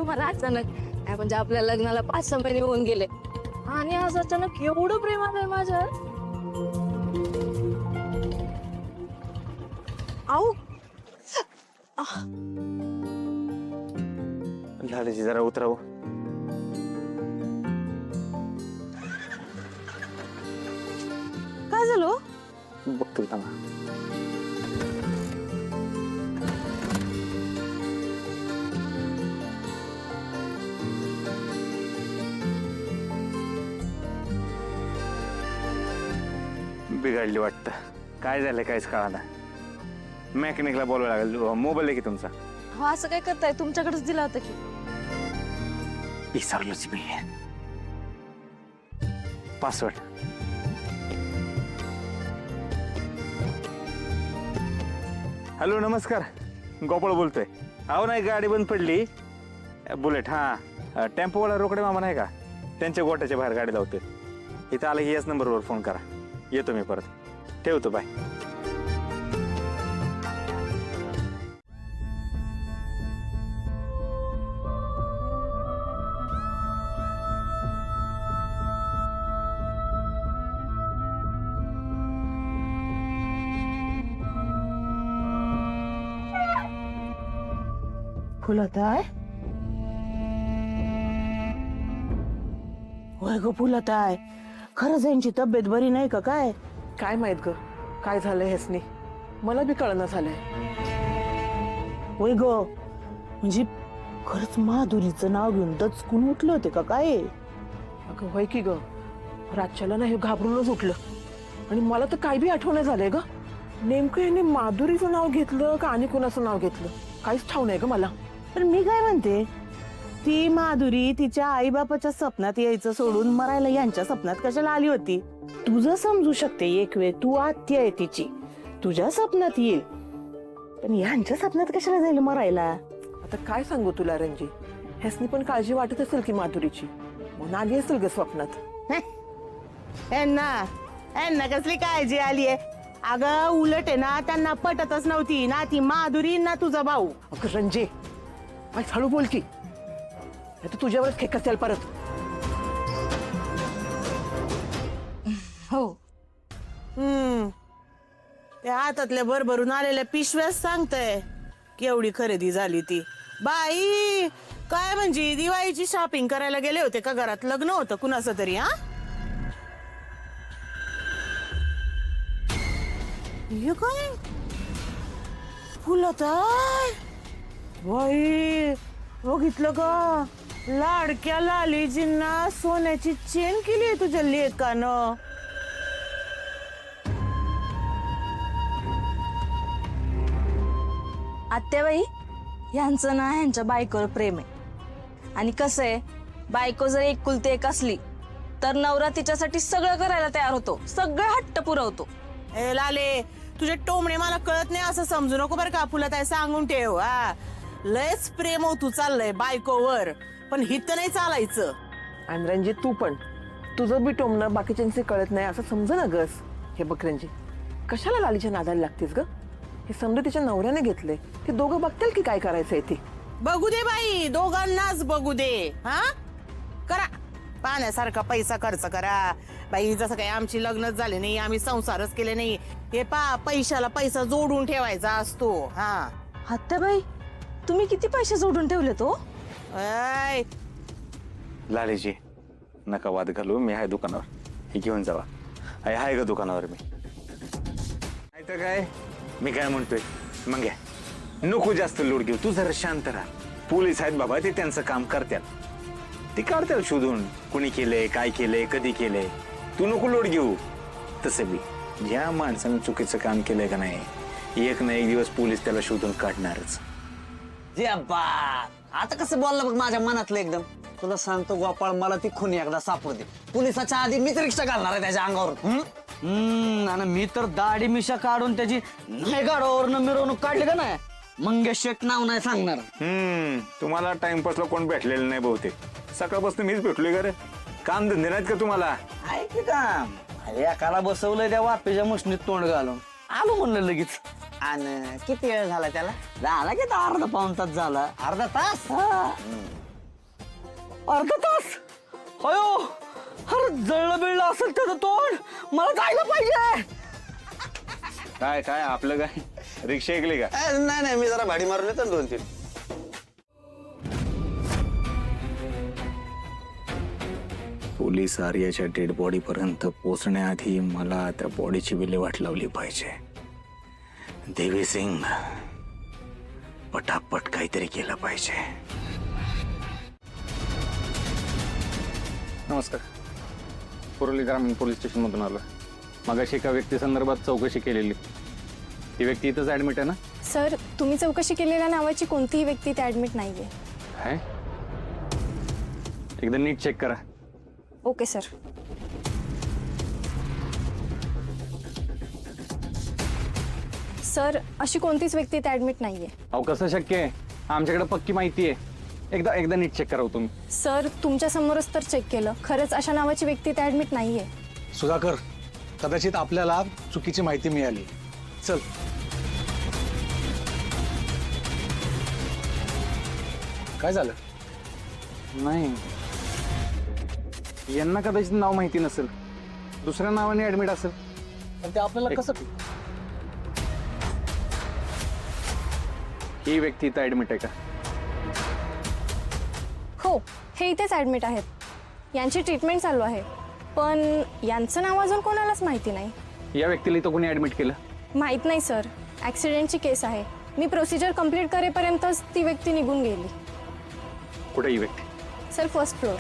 तुम्हाला अचानक? नाही म्हणजे आपल्या लग्नाला 5-6 महिने होऊन गेले आणि आज अचानक एवढं प्रेम आलंय माझ्यावर. आऊ लालीजी जरा उतराव. काय झालं? बघतो थांबा. बिघडली वाटतं. काय झालं काहीच कळालं. मेकॅनिकला बोलवायला लागेल. मोबाईल आहे की तुमचा? हो असं काय करताय? तुमच्याकडेच दिला होता की. विसरलोच मी. पासवर्ड. हॅलो नमस्कार, गोपाळ बोलतोय. अहो नाही गाडी बंद पडली. बुलेट हां टेम्पोवाला रोकडे मामा नाही का, त्यांच्या गोट्याच्या बाहेर गाडी लावतोय. इथं आलं की याच नंबरवर फोन करा. येतो मी परत. ठेवतो बाय. फुलताय होय ग फुलताय. खरंच यांची तब्येत बरी नाही का काय? काय माहित ग काय झालंय ह्यासनी, मला बी कळना झालंय. होय ग म्हणजे खरंच माधुरीचं नाव घेऊन दचकून उठले होते का काय? अगं होय की ग, रातच्याला नाही घाबरूनच उठलं आणि मला तर काय बी आठवण झालंय ग. नेमकं याने माधुरीचं नाव घेतलं का आणि कोणाचं नाव घेतलं काहीच ठाव नाही ग मला. पण मी काय म्हणते, ती माधुरी तिच्या आई बापाच्या स्वप्नात यायचं सोडून मरायला यांच्या स्वप्नात कशाला आली होती? तुझं समजू शकते एक वेळ, तू आत्या आहे तिची, तुझ्या स्वप्नात येईल, पण यांच्या स्वप्नात कशाला जाईल मरायला? आता काय सांगू तुला रंजी, ह्यासनी पण काळजी वाटत असेल की माधुरीची, म्हणून आली असेल ग स्वप्नात. यांना कसली काळजी आली आहे? अगं उलट आहे ना, त्यांना पटतच नव्हती ना ती माधुरी ना तुझा भाऊ. अगं रंजे काय हळू बोल की, नाही तर तुझ्यावरच खेक असेल परत. हो त्या हातातल्या भरभरून आलेल्या पिशव्याच सांगतय केवढी खरेदी झाली ती. बाई काय म्हणजे दिवाळीची शॉपिंग करायला गेले होते का? घरात लग्न होतं कुणाचं तरी? हा हे काय फुलताय? बाई बघितलं का, लाडक्या लालीजींना सोन्याची चेन केली आहे तुझ्या लेकानं. आत्याबाई, ह्यांचं ना ह्यांच्या बायकोवर प्रेम आहे. आणि कसं आहे, बायको जर एकुलती एक असली तर नवरा तिच्यासाठी सगळं करायला तयार होतो, सगळं हट्ट पुरवतो. ए लाले, तुझे टोमणे मला कळत नाही असं समजू नको बरं का. फुलत आहे सांगून ठेव. हा लयच प्रेम तू चाललंय बायकोवर, पण हित नाही चालायचं. आणि रंजित तू पण, तुझं बी टोमणं बाकीच्यांचे कळत नाही असं समज ना गस. हे बघ रंजित, कशाला लालीच्या नादाला लागतेस ग? हे समजा तिच्या नवऱ्याने घेतले, ते दोघं बघतील की काय करायचंय ते. बघू दे बाई, दोघांनाच बघू दे. हा करा, पाण्यासारखा पैसा खर्च करा बाई. जसं काही आमची लग्नच झाले नाही, आम्ही संसारच केले नाही. हे पैशाला पैसा जोडून ठेवायचा असतो. हा आत्याबाई, तुम्ही किती पैसे जोडून ठेवले तो? ऐ, लालीजी नका वाद घालू. मी आहे दुकानावर, हे घेऊन जावा. आहे का दुकानावर मी? नाही तर काय, मी काय म्हणतोय मग घ्या. नको जास्त लोड घेऊ, तू जरा शांत राहा. पोलीस आहेत बाबा, ते त्यांचं काम करतात, ते काढतात शोधून कुणी केलंय, काय केलंय, कधी केलंय. तू नको लोड घेऊ. तसं बी ज्या माणसानं चुकीचं काम केलंय का नाही, एक ना एक दिवस पोलीस त्याला शोधून काढणारच. जे बा आता कसं बोललं बघ माझ्या मनातलं एकदम. तुला सांगतो गोपाळ, मला ती खून एकदा सापडू दे. पोलिसाच्या आधी मीच रिक्षा घालणार आहे त्याच्या अंगावर. आणि मी तर दाढी मिशा काढून त्याची नाही गाडावरनं मिरवणूक काढली का नाही, मंगेश शेट नाव नाही सांगणार. तुम्हाला टाइमपासला कोण भेटलेलं नाही बहुतेक. सकाळपासून मीच भेटलोय का रे? काम धंदे नाहीत का तुम्हाला? आहे की काम, एकाला बसवलंय त्या वापेच्या मुसनीत तोंड घालून आलो म्हणलं लगेच. आणि किती वेळ झाला त्याला? झाला की अर्धा पाऊण तास झाला. अर्धा तास? अर्धा तास अयो अरे जळलं बिळलं असेल त्याचं तोंड मला जायला पाहिजे काय काय आपलं काय रिक्षा ऐकली का नाही नाही मी जरा भाडी मारून येतो 2-3 पोलीस आर्याच्या डेड बॉडी पर्यंत पोहोचण्याआधी मला त्या बॉडीची विल्हेवाट लावली पाहिजे देवी सिंग पटापट काहीतरी केलं पाहिजे. नमस्कार, पुरोली ग्रामीण पोलीस स्टेशन मधून आलो. मगाशी एका व्यक्ती संदर्भात चौकशी केलेली. ती व्यक्ती इथंच ऍडमिट आहे ना? सर, तुम्ही चौकशी केलेल्या नावाची कोणतीही व्यक्ती इथे ऍडमिट नाहीये. आहे एकदा नीट चेक करा. Okay sir. सर, अशी कोणतीच व्यक्ती इथे ऍडमिट नाहीये. अहो कसं शक्य आहे? आमच्याकडे पक्की माहिती आहे. एकदा नीट चेक करा तुम्ही. सर, तुमच्या समोरच तर चेक केलं. खरंच अशा नावाची व्यक्ती इथे ऍडमिट नाहीये. सुधाकर, कदाचित आपल्याला चुकीची माहिती मिळाली. चल. काय झालं? नाही, यांना कदाचित नाव माहिती नसेल, दुसऱ्या नावाने ऍडमिट असेल. पण ते आपल्याला कसं? ही व्यक्ती इथं ऍडमिट आहे का? हो, हे इथेच ऍडमिट आहेत. यांची ट्रीटमेंट चालू आहे, पण यांचं नाव अजून कोणालाच माहिती नाही. या व्यक्तीला इथं कोणी ऍडमिट केलं? माहित नाही सर. ऍक्सिडेंटची केस आहे. मी प्रोसिजर कंप्लीट करेपर्यंतच ती व्यक्ती निघून गेली. कुठे ही व्यक्ती? Sir, first floor.